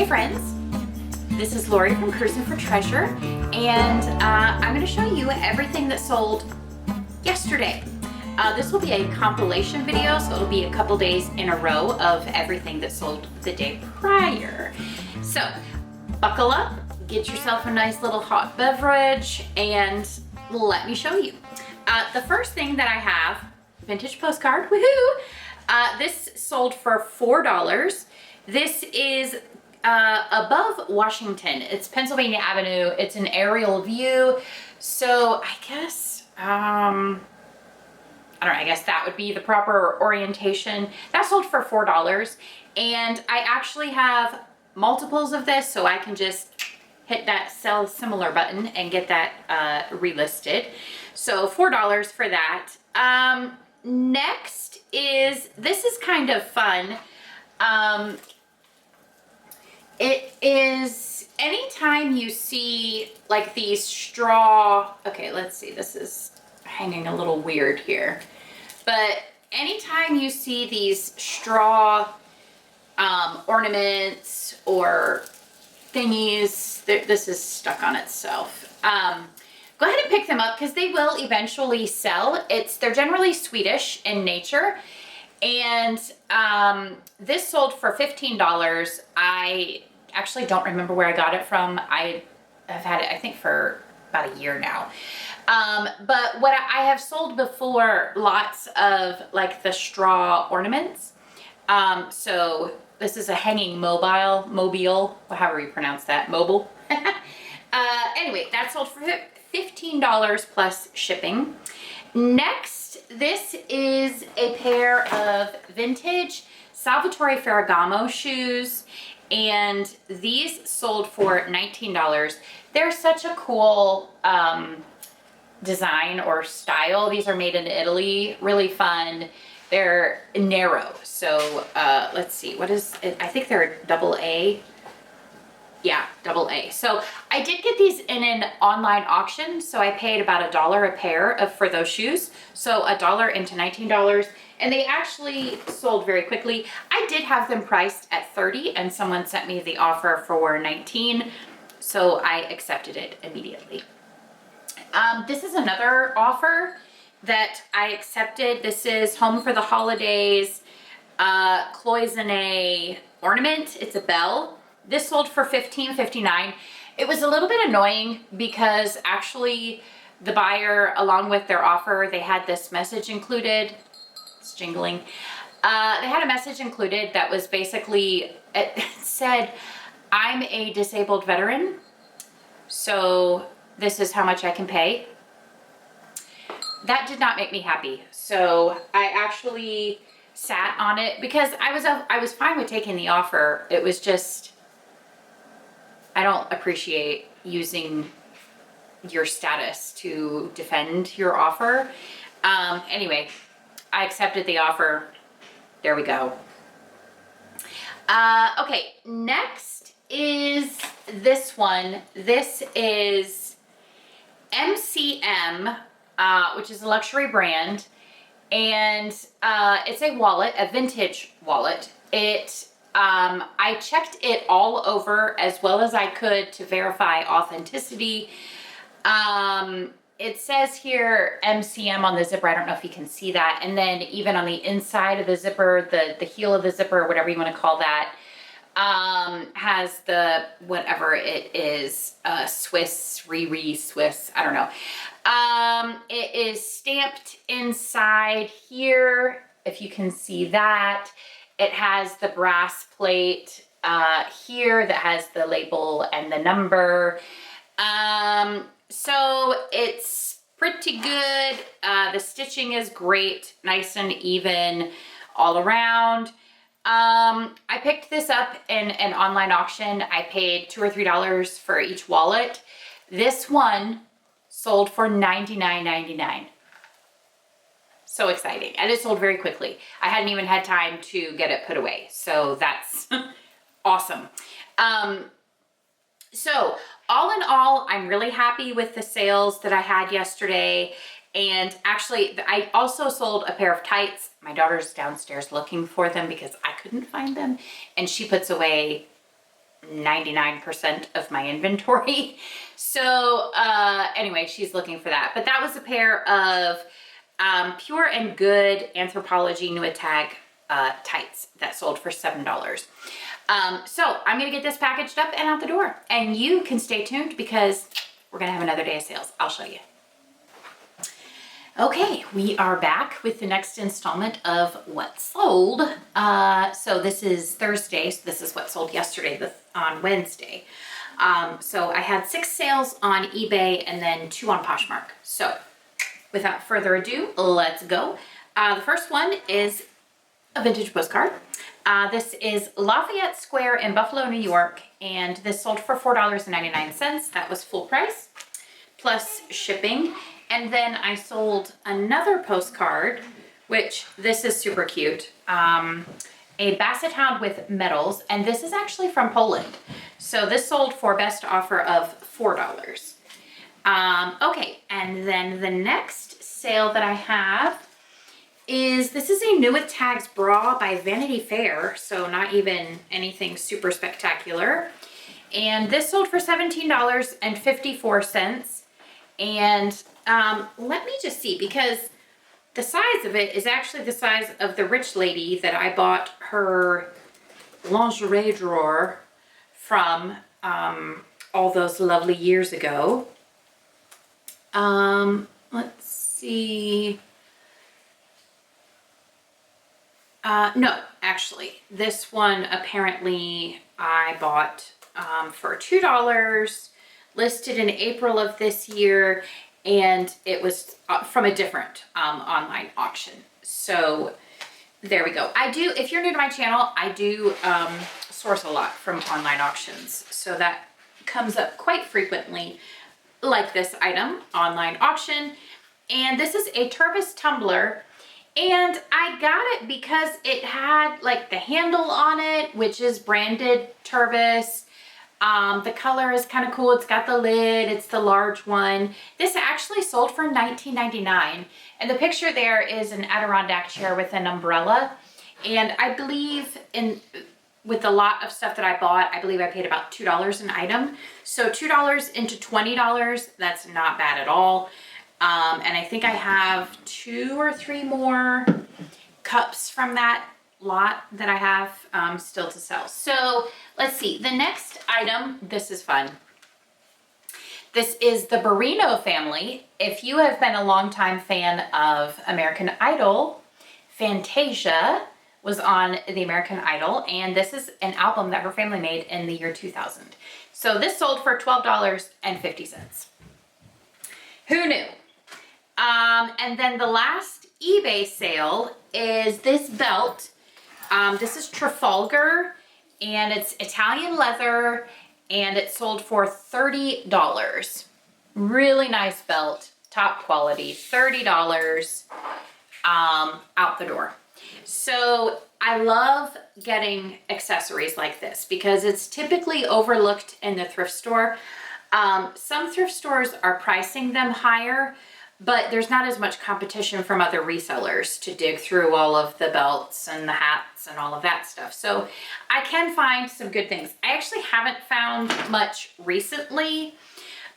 friends, this is Lori from Cruising for Treasure, and I'm going to show you everything that sold yesterday. This will be a compilation video, so it'll be a couple days in a row of everything that sold the day prior. So buckle up, get yourself a nice little hot beverage, and let me show you. The first thing that I have, vintage postcard, woohoo! This sold for $4. This is above Washington. It's Pennsylvania Avenue. It's an aerial view. So I guess, I don't know, I guess that would be the proper orientation. That sold for $4. And I actually have multiples of this, so I can just hit that sell similar button and get that relisted. So $4 for that. Next is, this is kind of fun. It is anytime you see like these straw, okay, let's see, this is hanging a little weird here, but anytime you see these straw ornaments or thingies, this is stuck on itself. Go ahead and pick them up because they will eventually sell. They're generally Swedish in nature. And this sold for $15. I actually don't remember where I got it from. I have had it, I think, for about a year now. But what I have sold before, lots of like the straw ornaments. So this is a hanging mobile, however you pronounce that, mobile. Anyway, that sold for $15 plus shipping. Next, this is a pair of vintage Salvatore Ferragamo shoes, and these sold for $19. They're such a cool design or style. These are made in Italy, really fun. They're narrow, so let's see, what is it? I think they're double A. Yeah, double A. So I did get these in an online auction, so I paid about $1 a pair for those shoes. So $1 into $19, and they actually sold very quickly. I did have them priced at $30, and someone sent me the offer for $19, so I accepted it immediately. This is another offer that I accepted. This is Home for the Holidays cloisonne ornament. It's a bell. This sold for $15.59. It was a little bit annoying because actually the buyer, along with their offer, they had this message included. It's jingling. They had a message included that was basically, it said, I'm a disabled veteran, so this is how much I can pay. That did not make me happy. So I actually sat on it because I was fine with taking the offer. It was just, I don't appreciate using your status to defend your offer. Anyway, I accepted the offer. There we go. Okay, next is this one. This is MCM, which is a luxury brand, and it's a wallet, a vintage wallet. I checked it all over as well as I could to verify authenticity. It says here MCM on the zipper. I don't know if you can see that. And then even on the inside of the zipper, the heel of the zipper, whatever you want to call that, has the, whatever it is, Swiss, Swiss, I don't know. It is stamped inside here, if you can see that. It has the brass plate here that has the label and the number. So it's pretty good. The stitching is great, nice and even all around. I picked this up in an online auction. I paid $2 or $3 for each wallet. This one sold for $99.99. So exciting. And it sold very quickly. I hadn't even had time to get it put away. So that's awesome. So all in all, I'm really happy with the sales that I had yesterday. And actually, I also sold a pair of tights. My daughter's downstairs looking for them because I couldn't find them. And she puts away 99% of my inventory. So anyway, she's looking for that. But that was a pair of Pure and Good Anthropologie Nuit Tag tights that sold for $7. So I'm gonna get this packaged up and out the door, and you can stay tuned because we're gonna have another day of sales. I'll show you. Okay, we are back with the next installment of what sold. So this is Thursday, so this is what sold yesterday on Wednesday. So I had 6 sales on eBay and then 2 on Poshmark. So without further ado, let's go. The first one is a vintage postcard. This is Lafayette Square in Buffalo, New York, and this sold for $4.99. That was full price, plus shipping. And then I sold another postcard, which this is super cute. A Basset Hound with medals, and this is actually from Poland. So this sold for best offer of $4. Okay, and then the next sale that I have is, this is a Nuit Tags bra by Vanity Fair, so not even anything super spectacular. And this sold for $17.54. And let me just see, because the size of it is actually the size of the rich lady that I bought her lingerie drawer from all those lovely years ago. Let's see. No, actually, this one apparently I bought for $2, listed in April of this year, and it was from a different online auction. So there we go. I do, if you're new to my channel, I do source a lot from online auctions. So that comes up quite frequently, like this item, online auction. And this is a Turvis tumbler. And I got it because it had like the handle on it, which is branded Turvis. The color is kind of cool. It's got the lid. It's the large one. This actually sold for $19.99. And the picture there is an Adirondack chair with an umbrella. And I believe with a lot of stuff that I bought, I believe I paid about $2 an item. So $2 into $20, that's not bad at all. And I think I have 2 or 3 more cups from that lot that I have still to sell. So let's see, the next item, this is fun. This is the Barino family. If you have been a longtime fan of American Idol, Fantasia was on the American Idol, and this is an album that her family made in the year 2000. So this sold for $12.50. Who knew? And then the last eBay sale is this belt. This is Trafalgar, and it's Italian leather, and it sold for $30. Really nice belt, top quality, $30 out the door. So I love getting accessories like this because it's typically overlooked in the thrift store. Some thrift stores are pricing them higher, but there's not as much competition from other resellers to dig through all of the belts and the hats and all of that stuff. So I can find some good things. I actually haven't found much recently,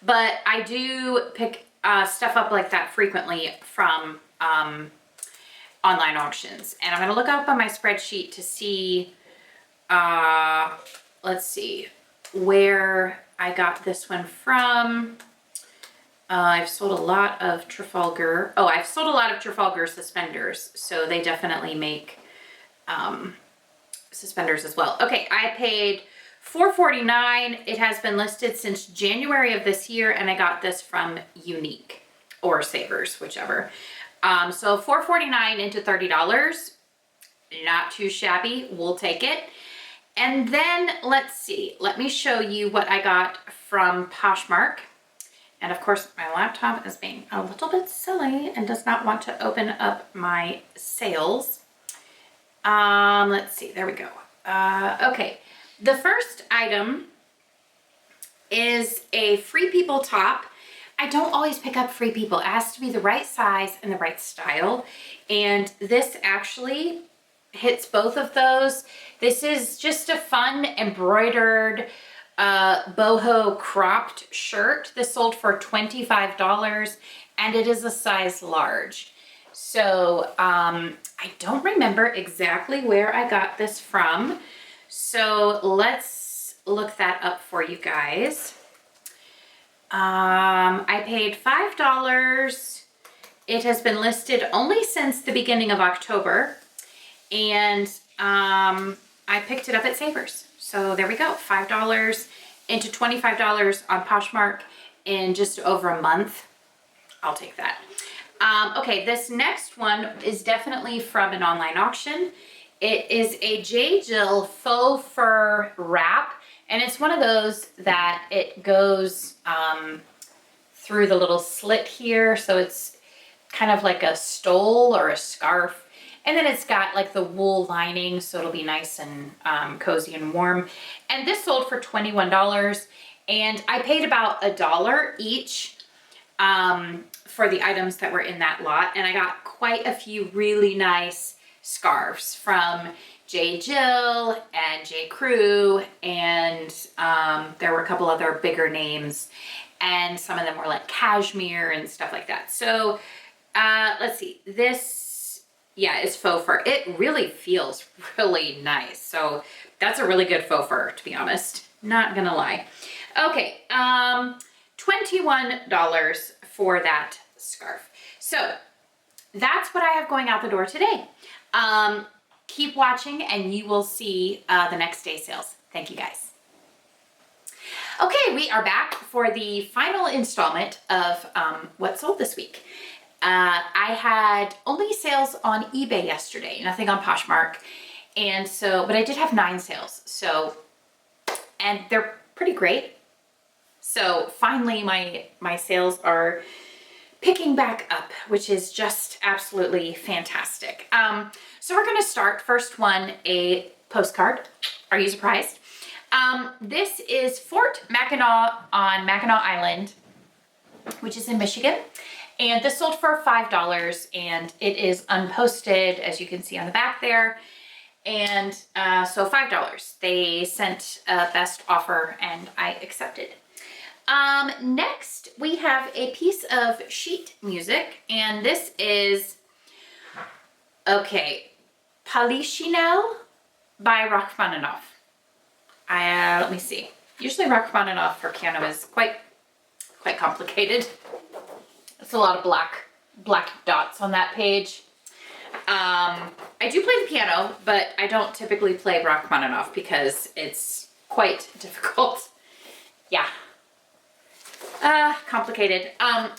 but I do pick stuff up like that frequently from online auctions. And I'm gonna look up on my spreadsheet to see, let's see, where I got this one from. I've sold a lot of Trafalgar. Oh, I've sold a lot of Trafalgar suspenders. So they definitely make suspenders as well. Okay, I paid $4.49. It has been listed since January of this year, and I got this from Unique or Savers, whichever. So $4.49 into $30. Not too shabby. We'll take it. And then let's see. Let me show you what I got from Poshmark. And of course, my laptop is being a little bit silly and does not want to open up my sales. Let's see, there we go. Okay, the first item is a Free People top. I don't always pick up Free People. It has to be the right size and the right style. And this actually hits both of those. This is just a fun embroidered boho cropped shirt. This sold for $25 and it is a size large. So I don't remember exactly where I got this from. So let's look that up for you guys. I paid $5. It has been listed only since the beginning of October. And I picked it up at Savers. So there we go, $5 into $25 on Poshmark in just over a month. I'll take that. Okay, this next one is definitely from an online auction. It is a J. Jill faux fur wrap, and it's one of those that it goes through the little slit here, so it's kind of like a stole or a scarf. And then it's got like the wool lining, so it'll be nice and cozy and warm. And this sold for $21, and I paid about $1 each for the items that were in that lot. And I got quite a few really nice scarves from J. Jill and J. Crew, and there were a couple other bigger names, and some of them were like cashmere and stuff like that. So let's see, this, yeah, is faux fur. It really feels really nice. So that's a really good faux fur, to be honest, not gonna lie. Okay, $21 for that scarf. So that's what I have going out the door today. Keep watching and you will see the next day sales. Thank you guys. Okay, we are back for the final installment of what sold this week. I had only sales on eBay yesterday, nothing on Poshmark. And so, but I did have 9 sales. So, and they're pretty great. So finally my sales are picking back up, which is just absolutely fantastic. So we're gonna start, first one, a postcard. Are you surprised? This is Fort Mackinac on Mackinac Island, which is in Michigan. And this sold for $5, and it is unposted, as you can see on the back there. And so $5. They sent a best offer and I accepted. Next we have a piece of sheet music, and this is, okay, Polichinelle by Rachmaninoff. Let me see. Usually Rachmaninoff for piano is quite complicated. It's a lot of black dots on that page. I do play the piano, but I don't typically play Rachmaninoff because it's quite difficult. Yeah. Complicated.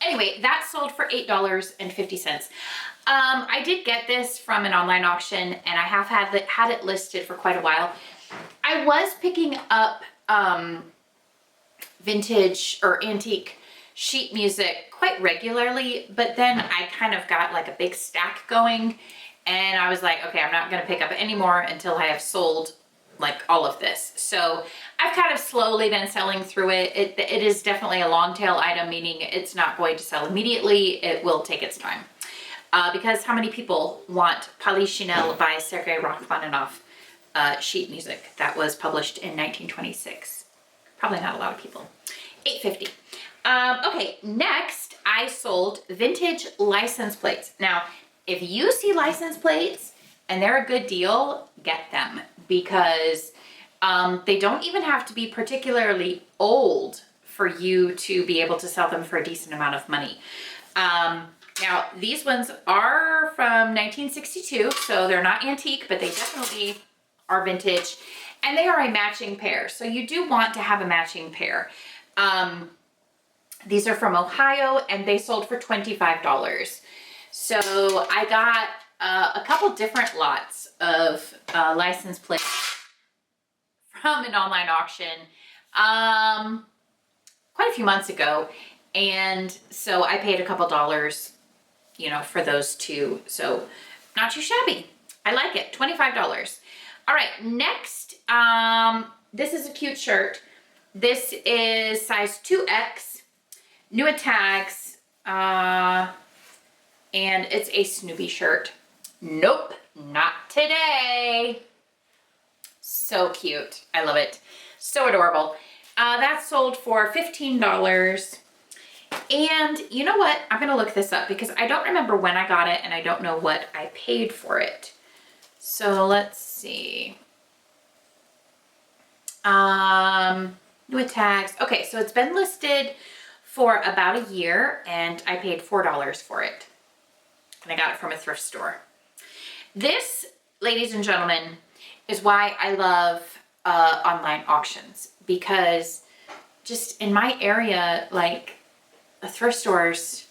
Anyway, that sold for $8.50. I did get this from an online auction, and I have had it listed for quite a while. I was picking up vintage or antique sheet music quite regularly, but then I kind of got like a big stack going, and I was like, okay, I'm not gonna pick up any more until I have sold like all of this. So I've kind of slowly been selling through it. It is definitely a long tail item, meaning it's not going to sell immediately. It will take its time. Because how many people want Polichinelle by Sergei Rachmaninoff sheet music that was published in 1926? Probably not a lot of people. $8.50. Okay, next I sold vintage license plates. Now, if you see license plates and they're a good deal, get them, because they don't even have to be particularly old for you to be able to sell them for a decent amount of money. Now, these ones are from 1962, so they're not antique, but they definitely are vintage, and they are a matching pair. So you do want to have a matching pair. These are from Ohio, and they sold for $25. So I got a couple different lots of license plates from an online auction quite a few months ago. And so I paid a couple dollars, you know, for those two. So not too shabby. I like it. $25. All right, next, this is a cute shirt. This is size 2X, new at tags, and it's a Snoopy shirt. Nope, Not today. So cute. I love it. So adorable. That sold for $15. And you know what? I'm going to look this up because I don't remember when I got it and I don't know what I paid for it. So let's see. With tags. Okay, so it's been listed for about a year and I paid $4 for it. And I got it from a thrift store. This, ladies and gentlemen, is why I love online auctions, because just in my area, like, the thrift stores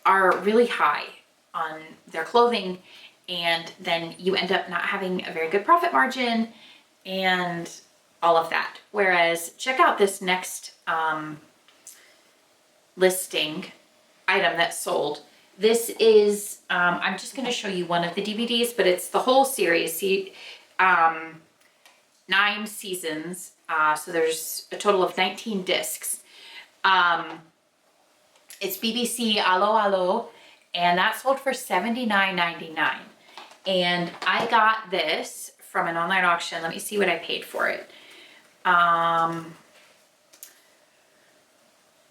are really high on their clothing, and then you end up not having a very good profit margin and all of that. Whereas check out this next listing item that sold. This is, I'm just going to show you one of the DVDs, but it's the whole series. See, 9 seasons. So there's a total of 19 discs. It's BBC Allo Allo, and that sold for $79.99. And I got this from an online auction. Let me see what I paid for it.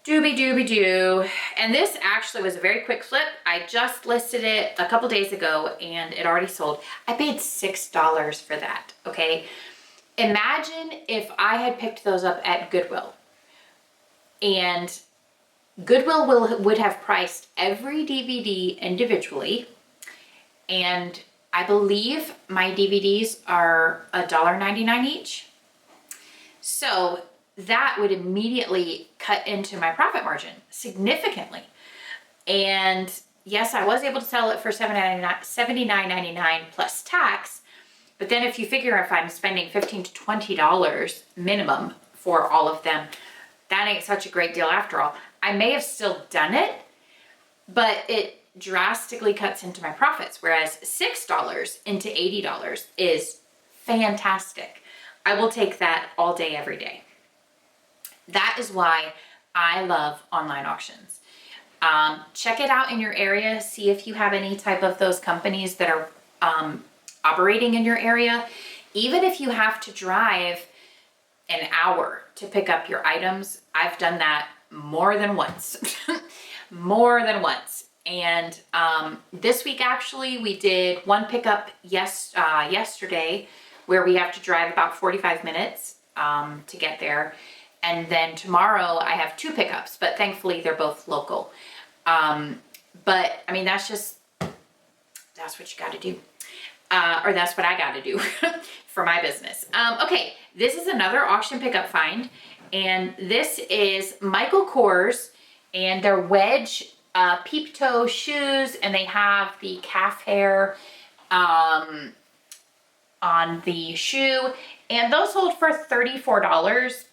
Doobie-doo. And this actually was a very quick flip. I just listed it a couple days ago and it already sold. I paid $6 for that, okay? Imagine if I had picked those up at Goodwill, and Goodwill would have priced every DVD individually, and I believe my DVDs are $1.99 each. So that would immediately cut into my profit margin significantly. And yes, I was able to sell it for $79.99 plus tax. But then if you figure if I'm spending $15 to $20 minimum for all of them, that ain't such a great deal after all. I may have still done it, but it drastically cuts into my profits. Whereas $6 into $80 is fantastic. I will take that all day, every day. That is why I love online auctions. Check it out in your area. See if you have any type of those companies that are operating in your area. Even if you have to drive an hour to pick up your items, I've done that more than once. More than once. And this week, actually, we did one pickup yesterday where we have to drive about 45 minutes to get there. And then tomorrow I have 2 pickups, but thankfully they're both local. But I mean, that's what you got to do. Or that's what I got to do for my business. Okay, this is another auction pickup find. And this is Michael Kors and their wedge peep toe shoes. And they have the calf hair on the shoe. And those sold for $34.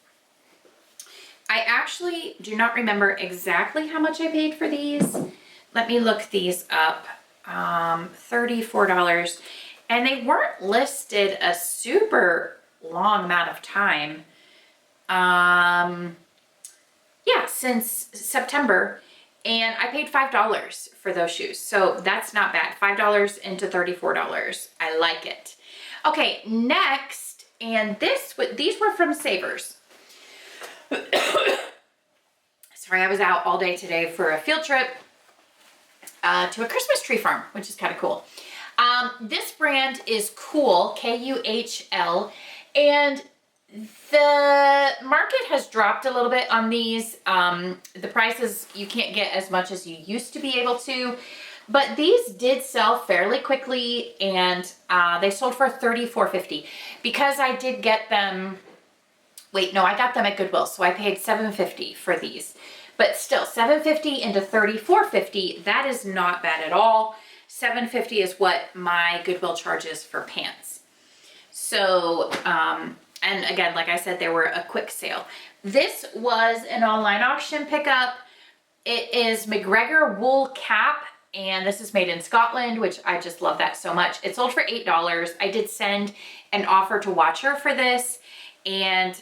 I actually do not remember exactly how much I paid for these. Let me look these up. $34. And they weren't listed a super long amount of time. Yeah, since September. And I paid $5 for those shoes. So that's not bad. $5 into $34. I like it. Okay, next. And these were from Savers. Sorry, I was out all day today for a field trip to a Christmas tree farm, which is kind of cool. This brand is Kuhl, K-U-H-L, and the market has dropped a little bit on these. The prices, you can't get as much as you used to be able to, but these did sell fairly quickly, and they sold for $34.50. Because I did get them, wait, no, I got them at Goodwill, so I paid $7.50 for these. But still, $7.50 into $34.50, that is not bad at all. $7.50 is what my Goodwill charges for pants. So, and again, like I said, they were a quick sale. This was an online auction pickup. It is McGregor wool cap, and this is made in Scotland, which I just love that so much. It sold for $8. I did send an offer to Watcher for this, and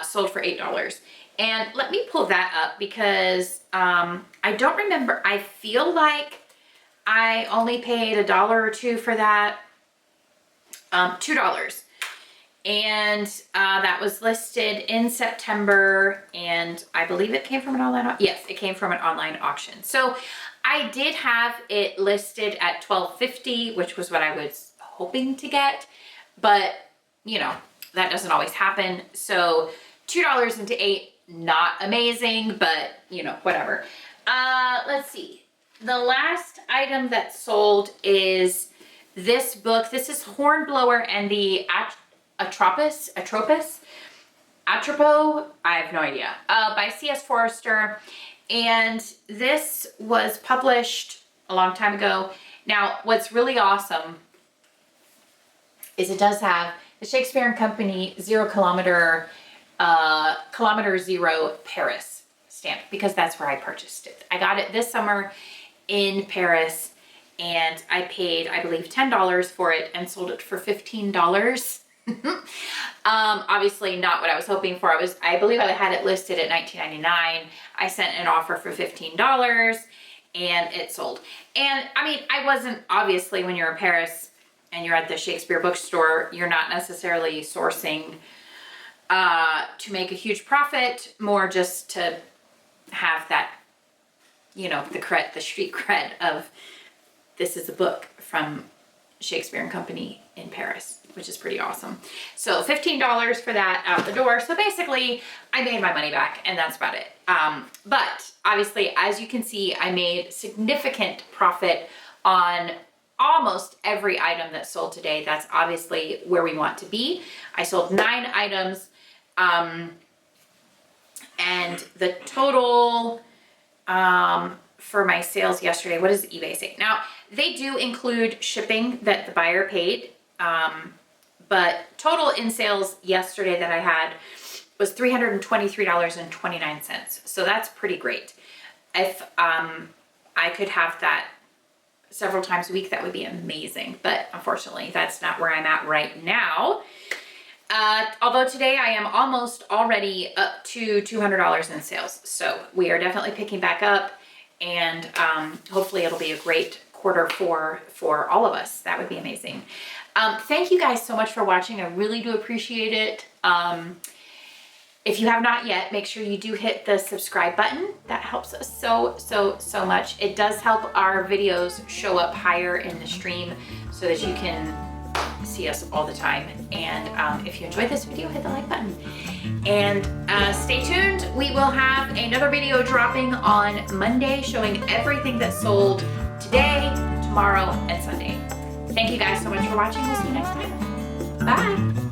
sold for $8. And let me pull that up because I don't remember. I feel like I only paid $1 or $2 for that. $2. And that was listed in September, and I believe it came from an online, yes, it came from an online auction. So I did have it listed at $12.50, which was what I was hoping to get, but you know, that doesn't always happen. So $2 into $8, not amazing, but you know, whatever. Let's see. The last item that sold is this book. This is Hornblower and the Atropos, I have no idea, by C.S. Forrester. And this was published a long time ago. Now, what's really awesome is it does have the Shakespeare and Company kilometer zero Paris stamp, because that's where I purchased it. I got it this summer in Paris, and I paid, I believe, $10 for it and sold it for $15. Obviously not what I was hoping for. I believe I had it listed at $19.99. I sent an offer for $15 and it sold. And I mean, I wasn't, obviously when you're in Paris and you're at the Shakespeare bookstore, you're not necessarily sourcing to make a huge profit, more just to have that, you know, the street cred of this is a book from Shakespeare and Company in Paris, which is pretty awesome. So $15 for that out the door. So basically I made my money back, and that's about it. But obviously, as you can see, I made significant profit on almost every item that sold today. That's obviously where we want to be. I sold 9 items, and the total for my sales yesterday, what does eBay say? Now, they do include shipping that the buyer paid, but total in sales yesterday that I had was $323.29. So that's pretty great. If I could have that several times a week, that would be amazing. But unfortunately, that's not where I'm at right now. Although today I am almost already up to $200 in sales. So we are definitely picking back up, and hopefully it'll be a great quarter for all of us. That would be amazing. Thank you guys so much for watching. I really do appreciate it. If you have not yet, make sure you do hit the subscribe button. That helps us so much. It does help our videos show up higher in the stream so that you can see us all the time. And if you enjoyed this video, hit the like button. And stay tuned. We will have another video dropping on Monday showing everything that sold today, tomorrow, and Sunday. Thank you guys so much for watching. We'll see you next time. Bye.